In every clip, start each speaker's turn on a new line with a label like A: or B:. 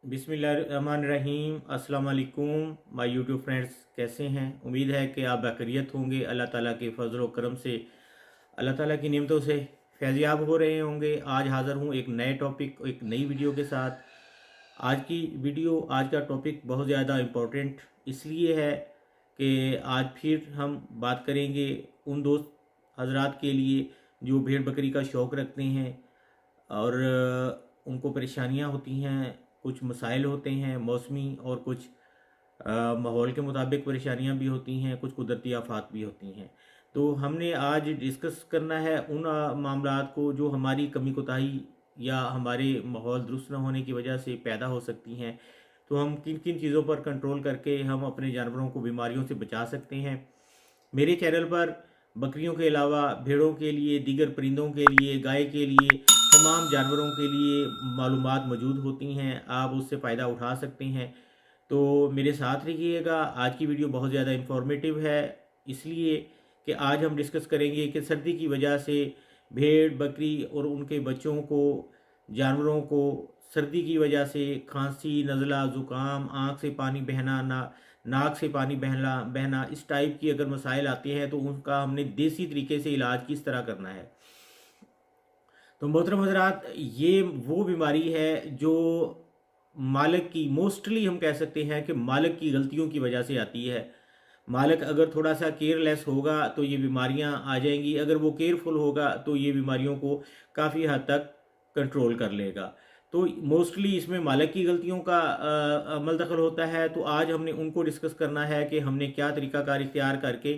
A: बिस्मिल्लाहिर्रहमानिर्रहीम। अस्सलाम वालेकुम माय यूट्यूब फ्रेंड्स, कैसे हैं? उम्मीद है कि आप बखैरियत होंगे। अल्लाह ताला के फजल व करम से, अल्लाह ताला की नेमतों से फैज़याब हो रहे होंगे। आज हाज़िर हूँ एक नए टॉपिक, एक नई वीडियो के साथ। आज का टॉपिक बहुत ज़्यादा इम्पोर्टेंट इसलिए है कि आज फिर हम बात करेंगे उन दोस्त हजरात के लिए जो भेड़ बकरी का शौक़ रखते हैं और उनको परेशानियां होती हैं, कुछ मसाइल होते हैं मौसमी, और कुछ माहौल के मुताबिक परेशानियां भी होती हैं, कुछ कुदरती आफात भी होती हैं। तो हमने आज डिस्कस करना है उन मामलात को जो हमारी कमी कोताही या हमारे माहौल दुरुस्त न होने की वजह से पैदा हो सकती हैं। तो हम किन किन चीज़ों पर कंट्रोल करके हम अपने जानवरों को बीमारियों से बचा सकते हैं। मेरे चैनल पर बकरियों के अलावा भेड़ों के लिए, दीगर परिंदों के लिए, गाय के लिए, तमाम जानवरों के लिए मालूमात मौजूद होती हैं। आप उससे फ़ायदा उठा सकते हैं। तो मेरे साथ रहिएगा। आज की वीडियो बहुत ज़्यादा इंफॉर्मेटिव है, इसलिए कि आज हम डिस्कस करेंगे कि सर्दी की वजह से भेड़ बकरी और उनके बच्चों को, जानवरों को सर्दी की वजह से खांसी, नज़ला, ज़ुकाम, आँख से पानी बहना, नाक से पानी बहना बहना इस टाइप की अगर मसाइल आते हैं तो उनका हमने देसी तरीके से इलाज किस तरह करना है। तो मोहतरम हजरात, ये वो बीमारी है जो मालिक की, मोस्टली हम कह सकते हैं कि मालिक की गलतियों की वजह से आती है। मालिक अगर थोड़ा सा केयरलेस होगा तो ये बीमारियां आ जाएंगी, अगर वो केयरफुल होगा तो ये बीमारियों को काफ़ी हद तक कंट्रोल कर लेगा। तो मोस्टली इसमें मालिक की गलतियों का अमल दखल होता है। तो आज हमने उनको डिस्कस करना है कि हमने क्या तरीक़ाकार इख्तियार करके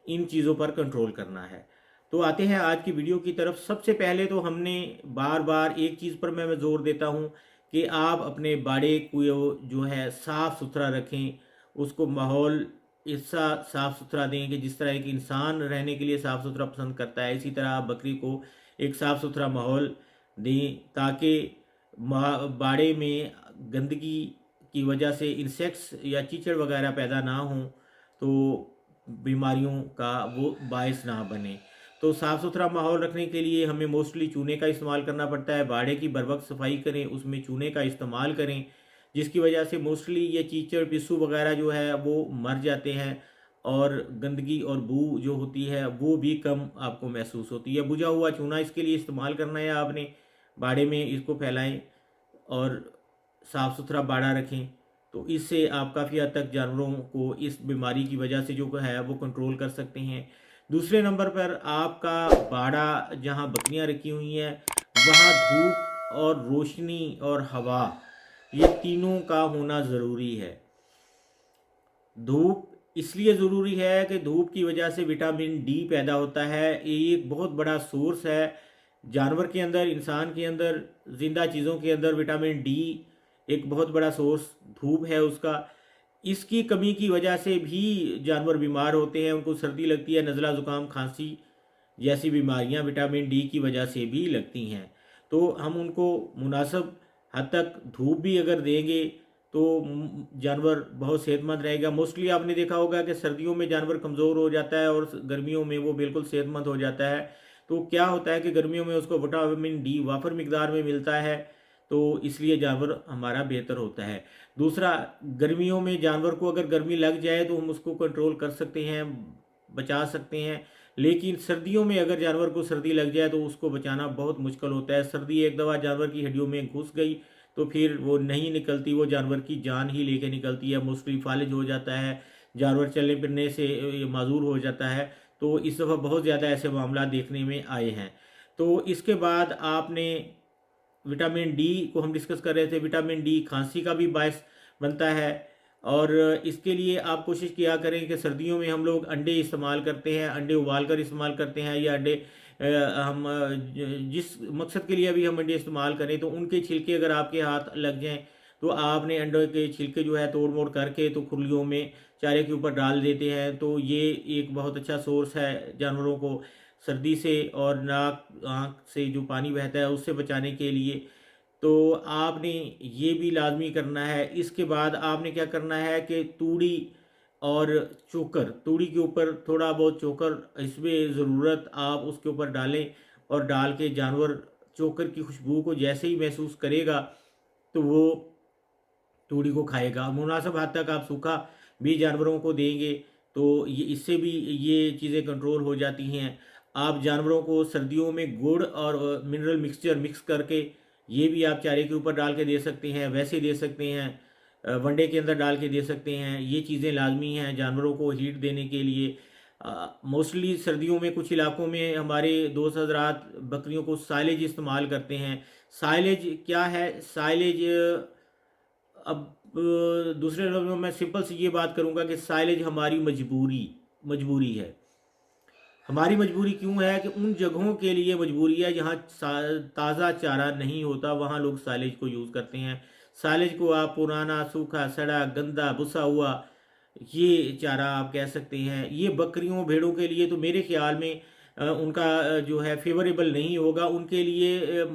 A: इन चीज़ों पर कंट्रोल करना है। तो आते हैं आज की वीडियो की तरफ। सबसे पहले तो हमने बार बार एक चीज़ पर मैं ज़ोर देता हूँ कि आप अपने बाड़े को जो है साफ़ सुथरा रखें, उसको माहौल ऐसा साफ़ सुथरा दें कि जिस तरह एक इंसान रहने के लिए साफ़ सुथरा पसंद करता है, इसी तरह आप बकरी को एक साफ़ सुथरा माहौल दें ताकि बाड़े में गंदगी की वजह से इंसेक्ट्स या कीचड़ वगैरह पैदा ना हों, तो बीमारियों का वो बायस ना बने। तो साफ़ सुथरा माहौल रखने के लिए हमें मोस्टली चूने का इस्तेमाल करना पड़ता है। बाड़े की बर वक्त सफाई करें, उसमें चूने का इस्तेमाल करें, जिसकी वजह से मोस्टली ये कीचड़ पिस्सू वगैरह जो है वो मर जाते हैं और गंदगी और बू जो होती है वो भी कम आपको महसूस होती है। बुझा हुआ चूना इसके लिए इस्तेमाल करना है आपने, बाड़े में इसको फैलाएं और साफ़ सुथरा बाड़ा रखें। तो इससे आप काफ़ी हद तक जानवरों को इस बीमारी की वजह से जो है वो कंट्रोल कर सकते हैं। दूसरे नंबर पर आपका बाड़ा जहाँ बकरियाँ रखी हुई हैं वहाँ धूप और रोशनी और हवा, ये तीनों का होना ज़रूरी है। धूप इसलिए ज़रूरी है कि धूप की वजह से विटामिन डी पैदा होता है। ये एक बहुत बड़ा सोर्स है जानवर के अंदर, इंसान के अंदर, ज़िंदा चीज़ों के अंदर विटामिन डी एक बहुत बड़ा सोर्स धूप है उसका। इसकी कमी की वजह से भी जानवर बीमार होते हैं, उनको सर्दी लगती है, नज़ला ज़ुकाम खांसी जैसी बीमारियां विटामिन डी की वजह से भी लगती हैं। तो हम उनको मुनासिब हद तक धूप भी अगर देंगे तो जानवर बहुत सेहतमंद रहेगा। मोस्टली आपने देखा होगा कि सर्दियों में जानवर कमज़ोर हो जाता है और गर्मियों में वो बिल्कुल सेहतमंद हो जाता है। तो क्या होता है कि गर्मियों में उसको विटामिन डी वाफर मिकदार में मिलता है, तो इसलिए जानवर हमारा बेहतर होता है। दूसरा, गर्मियों में जानवर को अगर गर्मी लग जाए तो हम उसको कंट्रोल कर सकते हैं, बचा सकते हैं। लेकिन सर्दियों में अगर जानवर को सर्दी लग जाए तो उसको बचाना बहुत मुश्किल होता है। सर्दी एक दफ़ा जानवर की हड्डियों में घुस गई तो फिर वो नहीं निकलती, वो जानवर की जान ही लेके निकलती है। मोस्टली फालिज हो जाता है, जानवर चलने फिरने से माजूर हो जाता है। तो इस दफ़ा बहुत ज़्यादा ऐसे मामला देखने में आए हैं। तो इसके बाद आपने विटामिन डी को हम डिस्कस कर रहे थे। विटामिन डी खांसी का भी बायस बनता है और इसके लिए आप कोशिश किया करें कि सर्दियों में हम लोग अंडे इस्तेमाल करते हैं, अंडे उबाल कर इस्तेमाल करते हैं, या अंडे जिस मकसद के लिए अभी हम अंडे इस्तेमाल करें तो उनके छिलके अगर आपके हाथ लग जाएं तो आपने अंडों के छिलके जो है तोड़ मोड़ करके तो खुरलियों में चारे के ऊपर डाल देते हैं। तो ये एक बहुत अच्छा सोर्स है जानवरों को सर्दी से और नाक आँख से जो पानी बहता है उससे बचाने के लिए। तो आपने ये भी लाजमी करना है। इसके बाद आपने क्या करना है कि तूड़ी और चोकर, तूड़ी के ऊपर थोड़ा बहुत चोकर इसमें ज़रूरत आप उसके ऊपर डालें और डाल के जानवर चोकर की खुशबू को जैसे ही महसूस करेगा तो वो तूड़ी को खाएगा। मुनासिब हद तक आप सूखा भी जानवरों को देंगे तो ये इससे भी ये चीज़ें कंट्रोल हो जाती हैं। आप जानवरों को सर्दियों में गुड़ और मिनरल मिक्सचर मिक्स करके ये भी आप चारे के ऊपर डाल के दे सकते हैं, वैसे दे सकते हैं, वनडे के अंदर डाल के दे सकते हैं। ये चीज़ें लाजमी हैं जानवरों को हीट देने के लिए। मोस्टली सर्दियों में कुछ इलाकों में हमारे दोस्त हजरात बकरियों को साइलेज इस्तेमाल करते हैं। साइलेज क्या है? साइलेज अब दूसरे लफ्ज़ों में मैं सिंपल सी ये बात करूँगा कि साइलेज हमारी मजबूरी है। हमारी मजबूरी क्यों है कि उन जगहों के लिए मजबूरी है जहाँ ताज़ा चारा नहीं होता, वहाँ लोग साइलेज को यूज़ करते हैं। साइलेज को आप पुराना, सूखा, सड़ा, गंदा, भुसा हुआ ये चारा आप कह सकते हैं। ये बकरियों भेड़ों के लिए तो मेरे ख्याल में उनका जो है फेवरेबल नहीं होगा, उनके लिए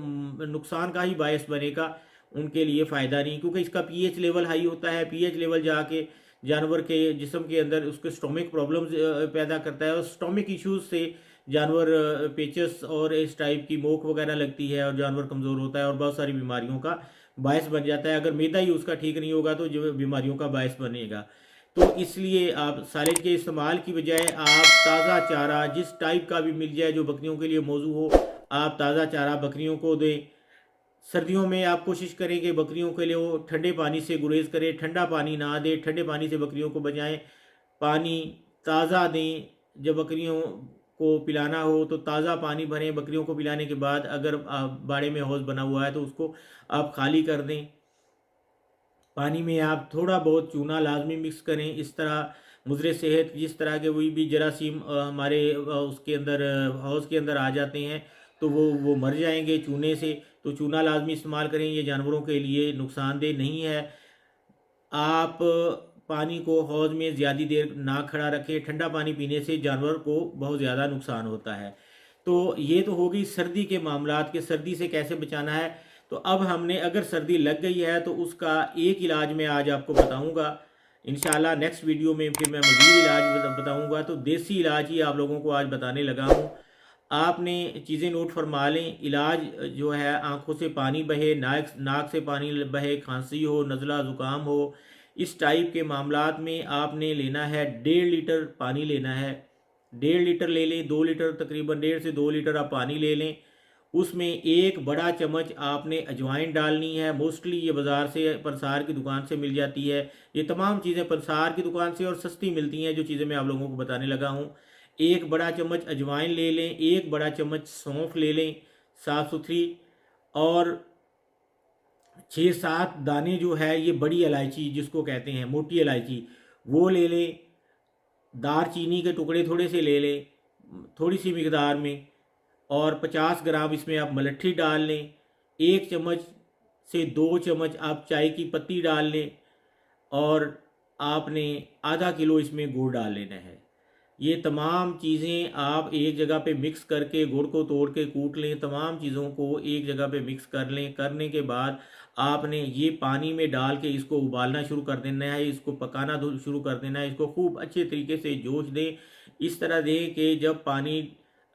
A: नुकसान का ही बायस बनेगा, उनके लिए फ़ायदा नहीं, क्योंकि इसका पीएच लेवल हाई होता है। पीएच लेवल जाके जानवर के जिस्म के अंदर उसके स्टोमिक प्रॉब्लम्स पैदा करता है और स्टोमिक इश्यूज से जानवर पेचस और इस टाइप की मोक वगैरह लगती है और जानवर कमज़ोर होता है और बहुत सारी बीमारियों का बायस बन जाता है। अगर मैदा ही उसका ठीक नहीं होगा तो जो बीमारियों का बायस बनेगा। तो इसलिए आप साइलेज के इस्तेमाल की बजाय आप ताज़ा चारा जिस टाइप का भी मिल जाए जो बकरियों के लिए मौजू हो, आप ताज़ा चारा बकरियों को दें। सर्दियों में आप कोशिश करें कि बकरियों के लिए वो ठंडे पानी से गुरेज करें, ठंडा पानी ना दें, ठंडे पानी से बकरियों को बचाएं। पानी ताज़ा दें। जब बकरियों को पिलाना हो तो ताज़ा पानी भरें। बकरियों को पिलाने के बाद अगर बाड़े में हौज़ बना हुआ है तो उसको आप खाली कर दें। पानी में आप थोड़ा बहुत चूना लाजमी मिक्स करें। इस तरह मुज़रे सेहत जिस तरह के कोई भी जरासीम हमारे उसके अंदर हौज़ के अंदर आ जाते हैं तो वो मर जाएंगे चूने से। तो चूना लाजमी इस्तेमाल करें, ये जानवरों के लिए नुकसानदेह नहीं है। आप पानी को हौज़ में ज़्यादा देर ना खड़ा रखें। ठंडा पानी पीने से जानवर को बहुत ज़्यादा नुकसान होता है। तो ये तो हो गई सर्दी के मामलात के सर्दी से कैसे बचाना है। तो अब हमने अगर सर्दी लग गई है तो उसका एक इलाज मैं आज आपको बताऊंगा। इंशाल्लाह नेक्स्ट वीडियो में फिर मैं मज़ीद इलाज बताऊंगा। तो देसी इलाज ही आप लोगों को आज बताने लगा हूँ। आपने चीज़ें नोट फरमा लें। इलाज जो है आंखों से पानी बहे, नाक से पानी बहे, खांसी हो, नज़ला ज़ुकाम हो, इस टाइप के मामलात में आपने लेना है 1.5 लीटर पानी लेना है। 1.5 लीटर ले लें, 2 लीटर तकरीबन 1.5 से 2 लीटर आप पानी ले लें। उसमें एक बड़ा चम्मच आपने अजवाइन डालनी है। मोस्टली ये बाज़ार से पंसार की दुकान से मिल जाती है। ये तमाम चीज़ें पंसार की दुकान से और सस्ती मिलती हैं जो चीज़ें मैं आप लोगों को बताने लगा हूँ। एक बड़ा चम्मच अजवाइन ले लें। एक बड़ा चम्मच सौंफ ले लें साफ़ सुथरी। और 6-7 दाने जो है ये बड़ी इलायची जिसको कहते हैं मोटी इलायची वो ले लें। दार चीनी के टुकड़े थोड़े से ले लें थोड़ी सी मकदार में। और 50 ग्राम इसमें आप मलट्ठी डाल लें। 1 चम्मच से 2 चम्मच आप चाय की पत्ती डाल लें। और आपने आधा किलो इसमें गुड़ डाल लेना है। ये तमाम चीज़ें आप एक जगह पे मिक्स करके गुड़ को तोड़ के कूट लें। तमाम चीज़ों को एक जगह पे मिक्स कर लें। करने के बाद आपने ये पानी में डाल के इसको उबालना शुरू कर देना है। इसको पकाना शुरू कर देना है। इसको खूब अच्छे तरीके से जोश दें। इस तरह दें कि जब पानी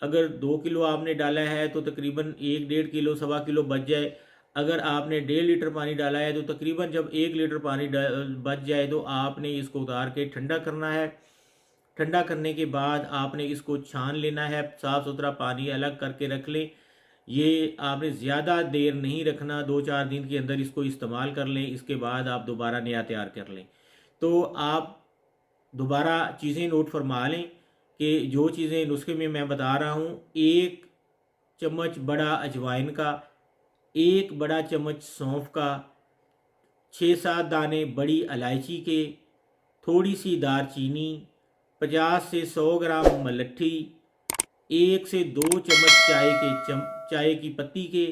A: अगर 2 किलो आपने डाला है तो तकरीबन 1-1.5 किलो 1.25 किलो बच जाए। अगर आपने 1.5 लीटर पानी डाला है तो तकरीबन जब 1 लीटर पानी बच जाए तो आपने इसको उतार के ठंडा करना है। ठंडा करने के बाद आपने इसको छान लेना है। साफ़ सुथरा पानी अलग करके रख लें। ये आपने ज़्यादा देर नहीं रखना, 2-4 दिन के अंदर इसको इस्तेमाल कर लें। इसके बाद आप दोबारा नया तैयार कर लें। तो आप दोबारा चीज़ें नोट फरमा लें कि जो चीज़ें नुस्खे में मैं बता रहा हूँ, 1 चम्मच बड़ा अजवाइन का, 1 बड़ा चम्मच सौंफ का, 6-7 दाने बड़ी इलायची के, थोड़ी सी दारचीनी, 50 से 100 ग्राम मलट्ठी, 1 से 2 चम्मच चाय की पत्ती के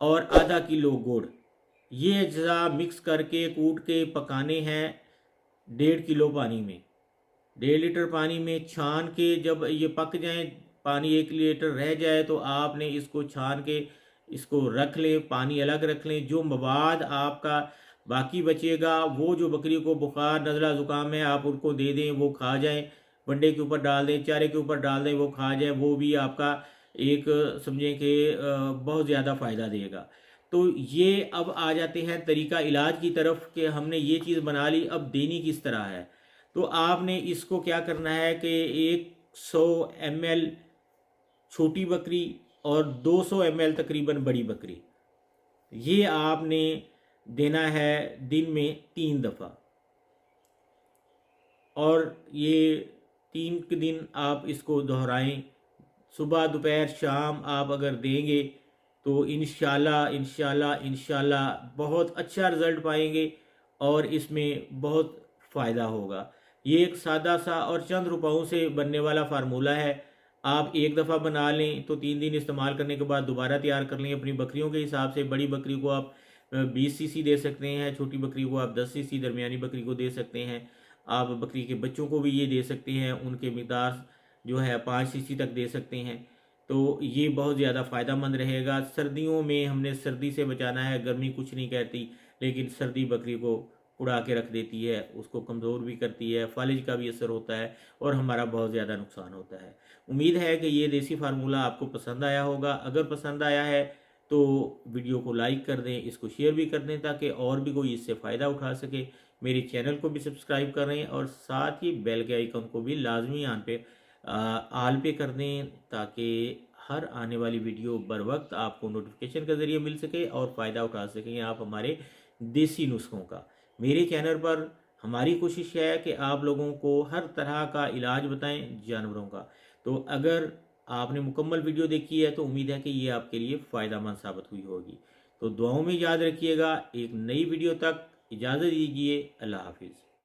A: और आधा किलो गुड़। ये अज्जा मिक्स करके कूट के पकाने हैं 1.5 किलो पानी में। 1.5 लीटर पानी में छान के जब ये पक जाएं, पानी 1 लीटर रह जाए तो आपने इसको छान के इसको रख लें, पानी अलग रख लें। जो मवाद आपका बाकी बचेगा वो जो बकरी को बुखार नज़ला ज़ुकाम है आप उनको दे दें, वो खा जाएं। वनडे के ऊपर डाल दें, चारे के ऊपर डाल दें, वो खा जाए। वो भी आपका एक समझें कि बहुत ज़्यादा फ़ायदा देगा। तो ये अब आ जाते हैं तरीका इलाज की तरफ कि हमने ये चीज़ बना ली, अब देनी किस तरह है। तो आपने इसको क्या करना है कि 100 ml छोटी बकरी और 200 ml तकरीबन बड़ी बकरी, ये आपने देना है दिन में 3 दफ़ा। और ये 3 के दिन आप इसको दोहराएं, सुबह दोपहर शाम आप अगर देंगे तो इंशाल्लाह इंशाल्लाह इंशाल्लाह बहुत अच्छा रिज़ल्ट पाएंगे और इसमें बहुत फ़ायदा होगा। ये एक सादा सा और चंद रुपयों से बनने वाला फार्मूला है। आप एक दफ़ा बना लें तो 3 दिन इस्तेमाल करने के बाद दोबारा तैयार कर लें अपनी बकरियों के हिसाब से। बड़ी बकरी को आप 20 सीसी दे सकते हैं, छोटी बकरी को आप 10 सीसी, दरमियानी बकरी को दे सकते हैं। आप बकरी के बच्चों को भी ये दे सकते हैं, उनके मिकदार जो है 5 सीसी तक दे सकते हैं। तो ये बहुत ज़्यादा फ़ायदेमंद रहेगा। सर्दियों में हमने सर्दी से बचाना है, गर्मी कुछ नहीं कहती, लेकिन सर्दी बकरी को उड़ा के रख देती है, उसको कमज़ोर भी करती है, फालिज का भी असर होता है और हमारा बहुत ज़्यादा नुकसान होता है। उम्मीद है कि ये देसी फार्मूला आपको पसंद आया होगा। अगर पसंद आया है तो वीडियो को लाइक कर दें, इसको शेयर भी कर दें ताकि और भी कोई इससे फ़ायदा उठा सके। मेरे चैनल को भी सब्सक्राइब करें और साथ ही बेल के आइकन को भी लाजमी आल पे कर दें ताकि हर आने वाली वीडियो बर वक्त आपको नोटिफिकेशन के ज़रिए मिल सके और फ़ायदा उठा सकें आप हमारे देसी नुस्खों का। मेरे चैनल पर हमारी कोशिश है कि आप लोगों को हर तरह का इलाज बताएं जानवरों का। तो अगर आपने मुकम्मल वीडियो देखी है तो उम्मीद है कि ये आपके लिए फ़ायदेमंद साबित हुई होगी। तो दुआओं में याद रखिएगा। एक नई वीडियो तक इजाज़त दीजिए। अल्लाह हाफिज़।